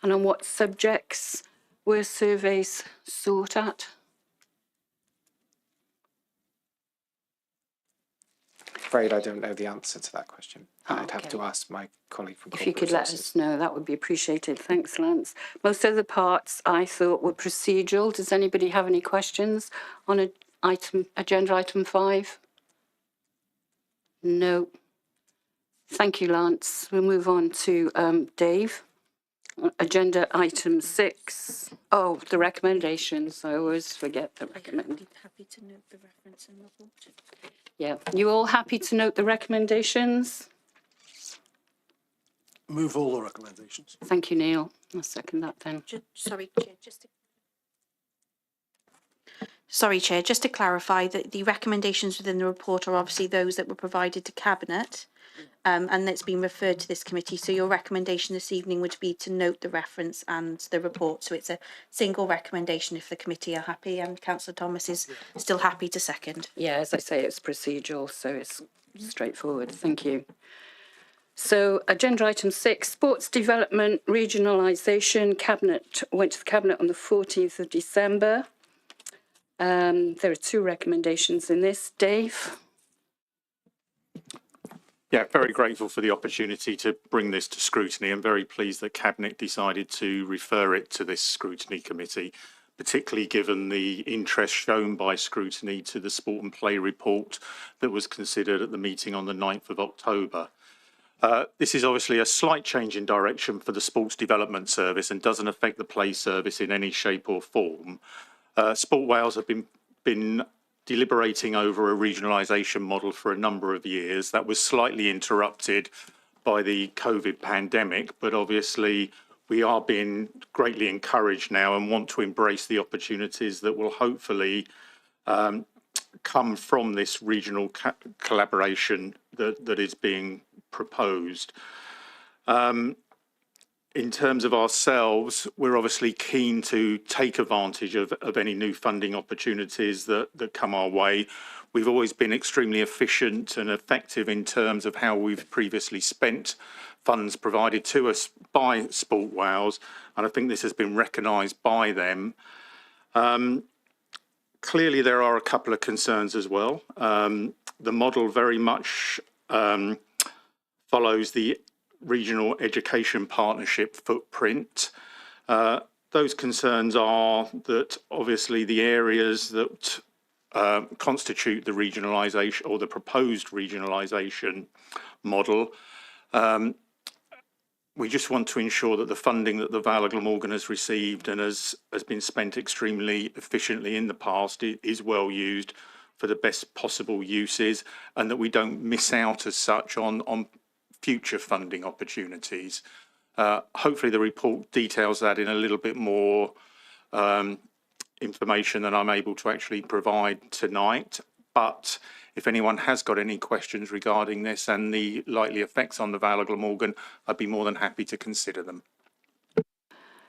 S1: and on what subjects were surveys sought at?
S6: Afraid I don't know the answer to that question.
S1: Oh,
S6: I'd have to ask my colleague from
S1: If you
S6: Corporate
S1: could let
S6: Resources.
S1: us know, that would be appreciated. Thanks, Lance. Most of the parts I thought were procedural. Does anybody have any questions on agenda item 5? No. Thank you, Lance. We'll move on to Dave. Agenda item 6. Oh, the recommendations. I always forget the recommendation.
S2: Happy to note the reference and report.
S1: Yeah. You all happy to note the recommendations?
S10: Move all the recommendations.
S1: Thank you, Neil. I'll second that then.
S2: Sorry, Chair, just to clarify that the recommendations within the report are obviously those that were provided to Cabinet, and that's been referred to this committee. So your recommendation this evening would be to note the reference and the report. So it's a single recommendation if the committee are happy, and Councillor Thomas is still happy to second.
S1: Yeah, as I say, it's procedural, so it's straightforward. Thank you. So agenda item 6, sports development, regionalisation. Cabinet went to the Cabinet on the 14th of December. There are 2 recommendations in this. Dave?
S11: Yeah, very grateful for the opportunity to bring this to scrutiny. I'm very pleased that Cabinet decided to refer it to this scrutiny committee, particularly given the interest shown by scrutiny to the Sport and Play report that was considered at the meeting on the 9th of October. This is obviously a slight change in direction for the Sports Development Service and doesn't affect the Play Service in any shape or form. Sport Wales have been deliberating over a regionalisation model for a number of years. That was slightly interrupted by the COVID pandemic, but obviously we are being greatly encouraged now and want to embrace the opportunities that will hopefully come from this regional collaboration that is being proposed. In terms of ourselves, we're obviously keen to take advantage of any new funding opportunities that come our way. We've always been extremely efficient and effective in terms of how we've previously spent funds provided to us by Sport Wales, and I think this has been recognised by them. Clearly, there are a couple of concerns as well. The model very much follows the regional education partnership footprint. Those concerns are that obviously the areas that constitute the regionalisation or the proposed regionalisation model, we just want to ensure that the funding that the Vale of Glamorgan has received and has been spent extremely efficiently in the past is well used for the best possible uses, and that we don't miss out as such on future funding opportunities. Hopefully the report details that in a little bit more information than I'm able to actually provide tonight. But if anyone has got any questions regarding this and the likely effects on the Vale of Glamorgan, I'd be more than happy to consider them.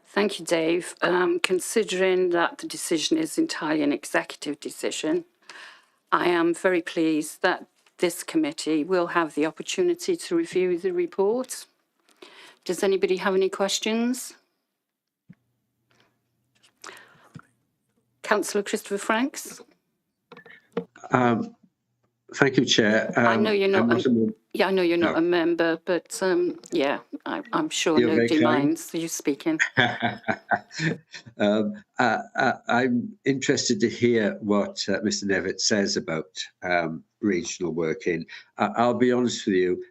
S1: Thank you, Dave. Considering that the decision is entirely an executive decision, I am very pleased that this committee will have the opportunity to review the report. Does anybody have any questions? Councillor Christopher Franks.
S12: Thank you, Chair.
S1: I know you're not. I know you're not a member, but yeah, I'm sure nobody minds you speaking.
S12: I'm interested to hear what Mr. Nevitt says about regional working. I'll be honest with you.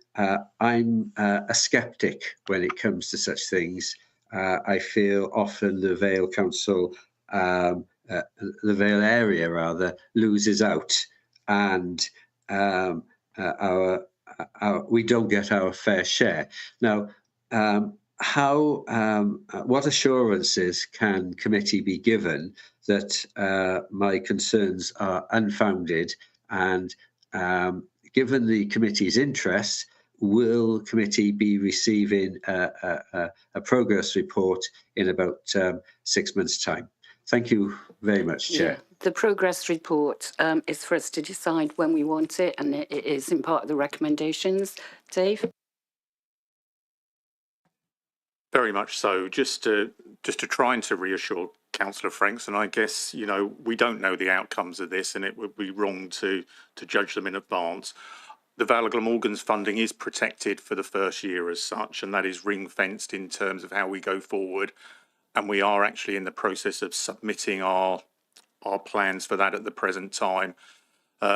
S12: I'm a sceptic when it comes to such things. I feel often the Vale Council, the Vale area rather, loses out, and we don't get our fair share. Now, what assurances can committee be given that my concerns are unfounded, and given the committee's interest, will committee be receiving a progress report in about 6 months' time? Thank you very much, Chair.
S1: Yeah, the progress report is for us to decide when we want it, and it is in part of the recommendations. Dave?
S11: Very much so. Just to try and to reassure Councillor Franks, and I guess, you know, we don't know the outcomes of this, and it would be wrong to judge them in advance. The Vale of Glamorgan's funding is protected for the first year as such, and that is ring fenced in terms of how we go forward. And we are actually in the process of submitting our plans for that at the present time.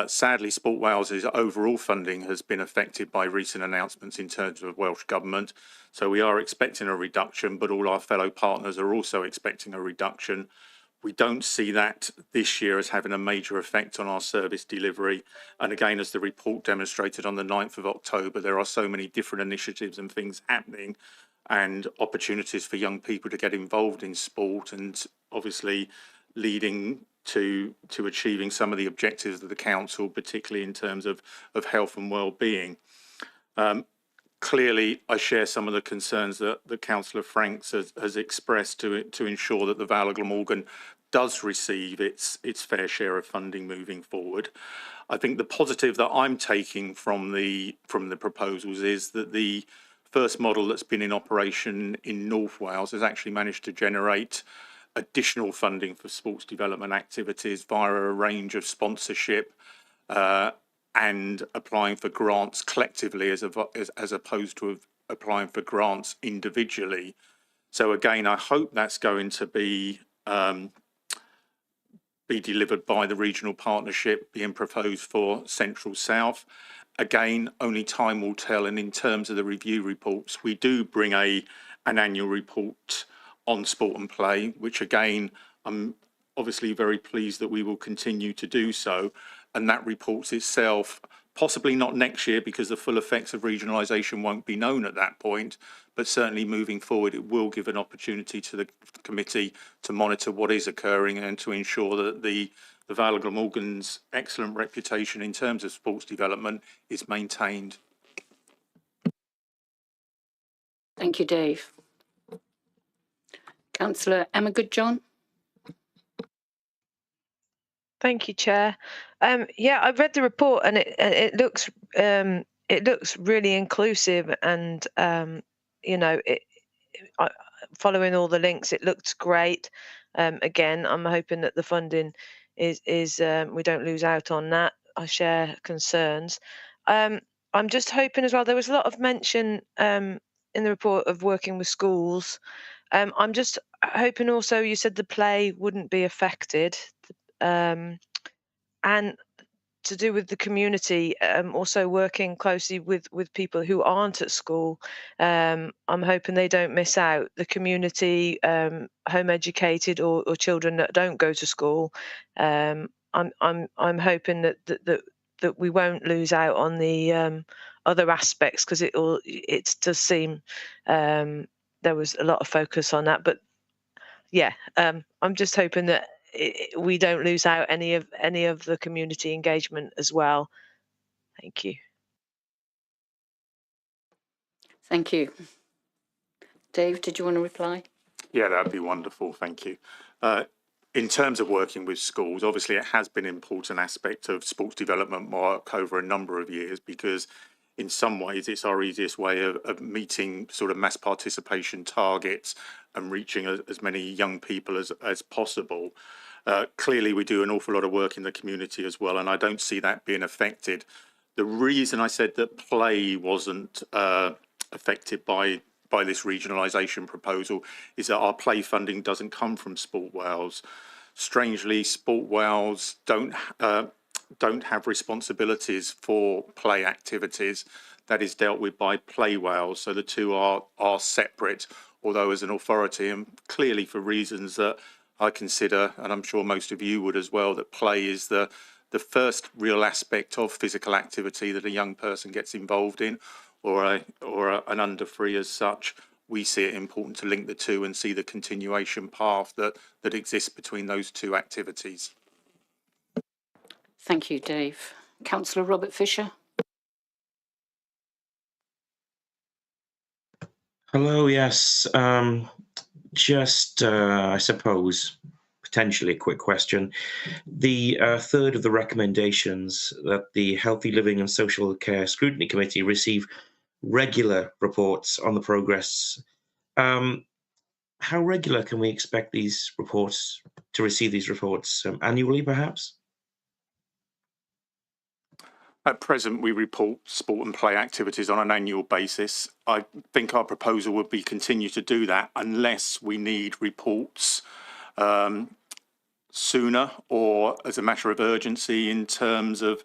S11: Sadly, Sport Wales's overall funding has been affected by recent announcements in terms of Welsh Government. So we are expecting a reduction, but all our fellow partners are also expecting a reduction. We don't see that this year as having a major effect on our service delivery. And again, as the report demonstrated on the 9th of October, there are so many different initiatives and things happening and opportunities for young people to get involved in sport, and obviously leading to achieving some of the objectives of the council, particularly in terms of health and well-being. Clearly, I share some of the concerns that Councillor Franks has expressed to ensure that the Vale of Glamorgan does receive its fair share of funding moving forward. I think the positive that I'm taking from the proposals is that the first model that's been in operation in North Wales has actually managed to generate additional funding for sports development activities via a range of sponsorship and applying for grants collectively as opposed to applying for grants individually. So again, I hope that's going to be delivered by the regional partnership being proposed for Central South. Again, only time will tell. And in terms of the review reports, we do bring an annual report on sport and play, which again, I'm obviously very pleased that we will continue to do so. And that report itself, possibly not next year because the full effects of regionalisation won't be known at that point, but certainly moving forward, it will give an opportunity to the committee to monitor what is occurring and to ensure that the Vale of Glamorgan's excellent reputation in terms of sports development is maintained.
S1: Thank you, Dave. Councillor Emma Goodjohn.
S13: Thank you, Chair. Yeah, I read the report, and it looks really inclusive, and you know, following all the links, it looks great. Again, I'm hoping that the funding is we don't lose out on that. I share concerns. I'm just hoping as well. There was a lot of mention in the report of working with schools. I'm just hoping also you said the play wouldn't be affected, and to do with the community, also working closely with people who aren't at school. I'm hoping they don't miss out. The community, home educated or children that don't go to school. I'm hoping that we won't lose out on the other aspects, because it does seem there was a lot of focus on that. But yeah, I'm just hoping that we don't lose out any of the community engagement as well. Thank you.
S1: Thank you. Dave, did you want to reply?
S11: Yeah, that'd be wonderful. Thank you. In terms of working with schools, obviously it has been an important aspect of sports development work over a number of years, because in some ways it's our easiest way of meeting sort of mass participation targets and reaching as many young people as possible. Clearly, we do an awful lot of work in the community as well, and I don't see that being affected. The reason I said that play wasn't affected by this regionalisation proposal is that our play funding doesn't come from Sport Wales. Strangely, Sport Wales don't have responsibilities for play activities. That is dealt with by Play Wales, so the two are separate, although as an authority, and clearly for reasons that I consider, and I'm sure most of you would as well, that play is the first real aspect of physical activity that a young person gets involved in, or an under three as such. we see it important to link the two and see the continuation path that exists between those two activities.
S1: Thank you, Dave. Councillor Robert Fisher.
S8: Hello, yes. I suppose, potentially a quick question. The third of the recommendations that the Healthy Living and Social Care Scrutiny Committee receive regular reports on the progress. How regular can we expect these reports to receive these reports? Annually, perhaps?
S11: At present, we report sport and play activities on an annual basis. I think our proposal would be continue to do that unless we need reports sooner or as a matter of urgency in terms of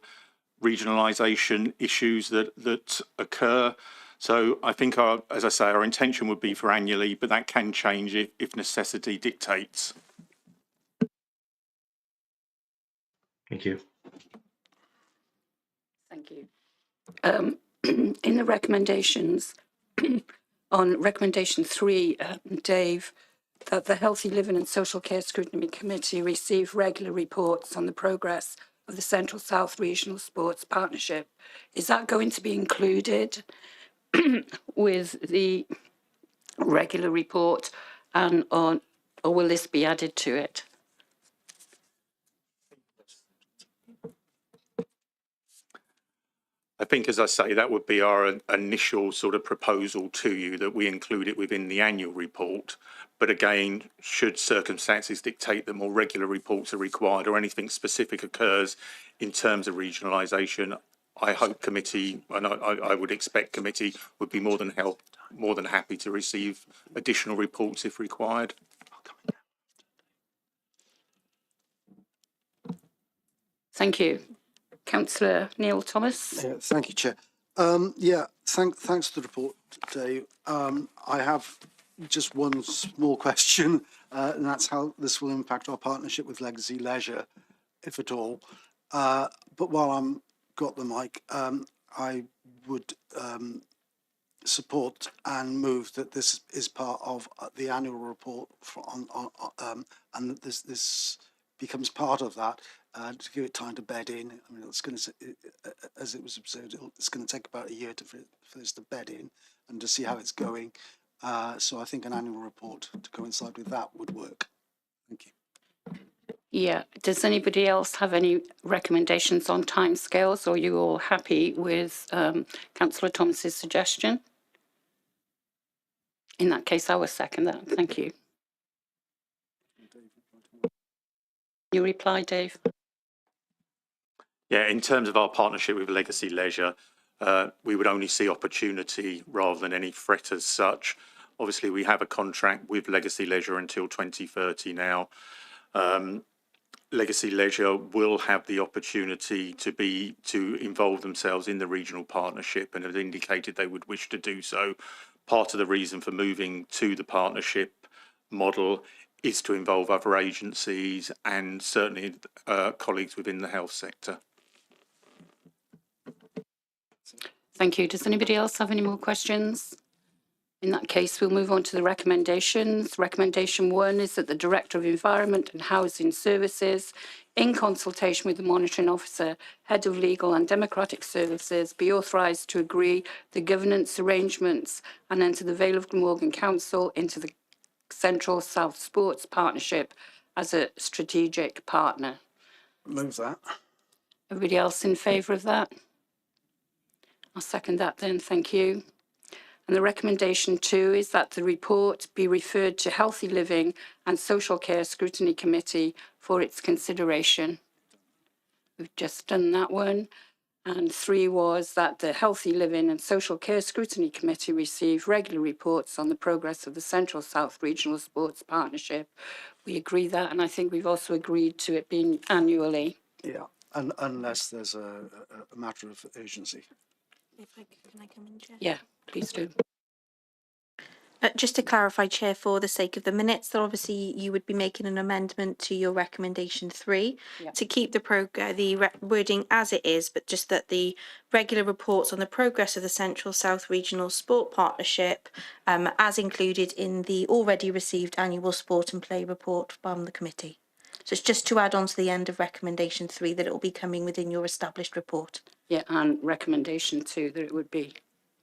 S11: regionalisation issues that occur. So I think, as I say, our intention would be for annually, but that can change if necessity dictates.
S8: Thank you.
S1: Thank you. In the recommendations, on recommendation 3, Dave, that the Healthy Living and Social Care Scrutiny Committee receive regular reports on the progress of the Central South Regional Sports Partnership. Is that going to be included with the regular report or will this be added to it?
S11: I think, as I say, that would be our initial sort of proposal to you, that we include it within the annual report. But again, should circumstances dictate that more regular reports are required or anything specific occurs in terms of regionalisation, I hope committee, and I would expect committee, would be more than happy to receive additional reports if required.
S1: Thank you. Councillor Neil Thomas.
S10: Yeah, thank you, Chair. Thanks for the report, Dave. I have just one small question, and that's how this will impact our partnership with Legacy Leisure, if at all. But while I'm got the mic, I would support and move that this is part of the annual report and that this becomes part of that. To give it time to bed in. I mean, it's going to, as it was observed, it's going to take about a year for this to bed in and to see how it's going. So I think an annual report to coincide with that would work. Thank you.
S1: Yeah. Does anybody else have any recommendations on timescales, or are you all happy with Councillor Thomas's suggestion? In that case, I will second that. Thank you. You reply, Dave.
S11: Yeah, in terms of our partnership with Legacy Leisure, we would only see opportunity rather than any threat as such. Obviously, we have a contract with Legacy Leisure until 2030 now. Legacy Leisure will have the opportunity to involve themselves in the regional partnership and have indicated they would wish to do so. Part of the reason for moving to the partnership model is to involve other agencies and certainly colleagues within the health sector.
S1: Thank you. Does anybody else have any more questions? In that case, we'll move on to the recommendations. Recommendation 1 is that the Director of Environment and Housing Services, in consultation with the Monitoring Officer, Head of Legal and Democratic Services, be authorised to agree the governance arrangements and enter the Vale of Glamorgan Council into the Central South Sports Partnership as a strategic partner.
S10: Move that.
S1: Everybody else in favour of that? I'll second that then, thank you. And the recommendation 2 is that the report be referred to Healthy Living and Social Care Scrutiny Committee for its consideration. We've just done that one. And 3 was that the Healthy Living and Social Care Scrutiny Committee receive regular reports on the progress of the Central South Regional Sports Partnership. We agree that, and I think we've also agreed to it being annually.
S10: Yeah, and unless there's a matter of urgency.
S2: Can I come in, Chair?
S1: Yeah, please do.
S2: Just to clarify, Chair, for the sake of the minutes, that obviously you would be making an amendment to your recommendation 3 to keep the wording as it is, but just that the regular reports on the progress of the Central South Regional Sport Partnership, as included in the already received annual sport and play report from the committee. So it's just to add on to the end of recommendation 3 that it will be coming within your established report.
S1: Yeah, and recommendation 2 that it would be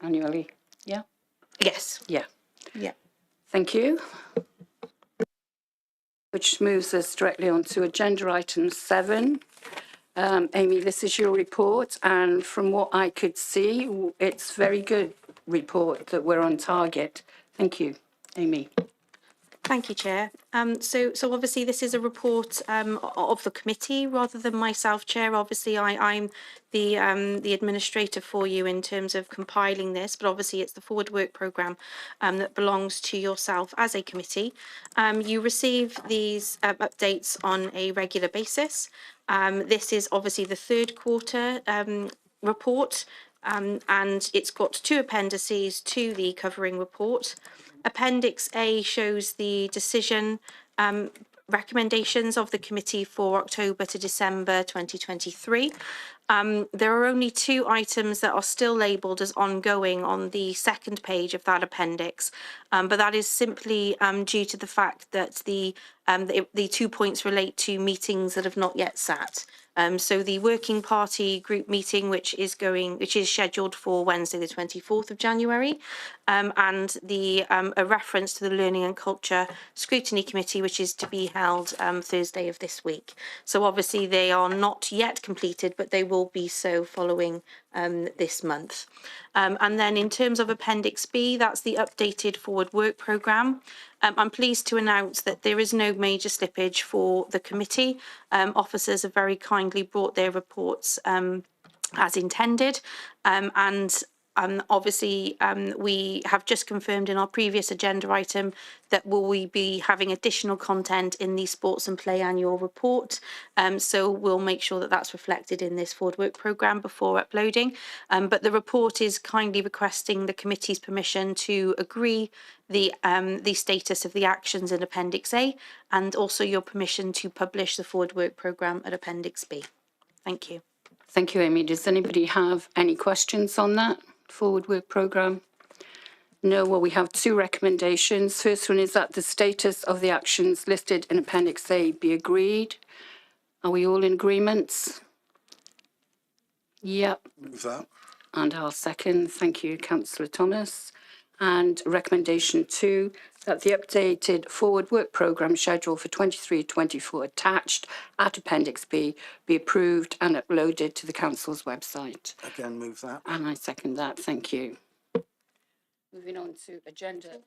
S1: annually. Yeah.
S2: Yes.
S1: Yeah.
S2: Yeah.
S1: Thank you. Which moves us directly on to agenda item 7. Amy, this is your report, and from what I could see, it's very good report that we're on target. Thank you, Amy.
S2: Thank you, Chair. So obviously this is a report of the committee rather than myself, Chair. Obviously, I'm the administrator for you in terms of compiling this, but obviously it's the forward work programme that belongs to yourself as a committee. You receive these updates on a regular basis. This is obviously the third quarter report, and it's got 2 appendices to the covering report. Appendix A shows the decision recommendations of the committee for October to December 2023. There are only 2 items that are still labelled as ongoing on the second page of that appendix, but that is simply due to the fact that the 2 points relate to meetings that have not yet sat. So the working party group meeting, which is scheduled for Wednesday, the 24th of January, and a reference to the Learning and Culture Scrutiny Committee, which is to be held Thursday of this week. So obviously they are not yet completed, but they will be so following this month. And then in terms of Appendix B, that's the updated forward work programme. I'm pleased to announce that there is no major slippage for the committee. Officers have very kindly brought their reports as intended, and obviously, we have just confirmed in our previous agenda item that we be having additional content in the Sports and Play annual report. So we'll make sure that that's reflected in this forward work programme before uploading. But the report is kindly requesting the committee's permission to agree the status of the actions in Appendix A, and also your permission to publish the forward work programme at Appendix B. Thank you.
S1: Thank you, Amy. Does anybody have any questions on that forward work programme? No. Well, we have 2 recommendations. First one is that the status of the actions listed in Appendix A be agreed. Are we all in agreement? Yep.
S10: Move that.
S1: And I'll second. Thank you, Councillor Thomas. And recommendation 2, that the updated forward work programme schedule for 23-24 attached at Appendix B be approved and uploaded to the Council's website.
S10: Again, move that.
S1: And I second that. Thank you. Moving on to agenda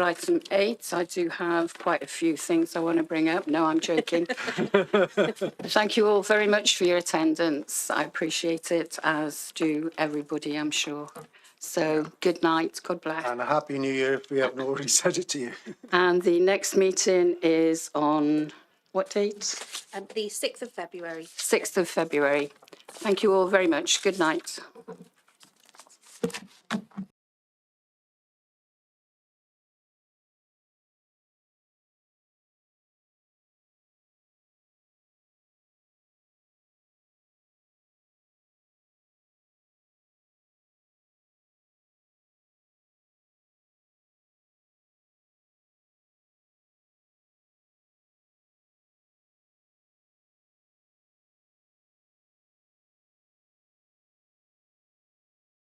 S1: item 8, I do have quite a few things I want to bring up. No, I'm joking. Thank you all very much for your attendance. I appreciate it, as do everybody, I'm sure. So good night, God bless.
S10: And a Happy New Year if we haven't already said it to you.
S1: And the next meeting is on what date?
S2: The 6th of February.
S1: 6th of February. Thank you all very much. Good night.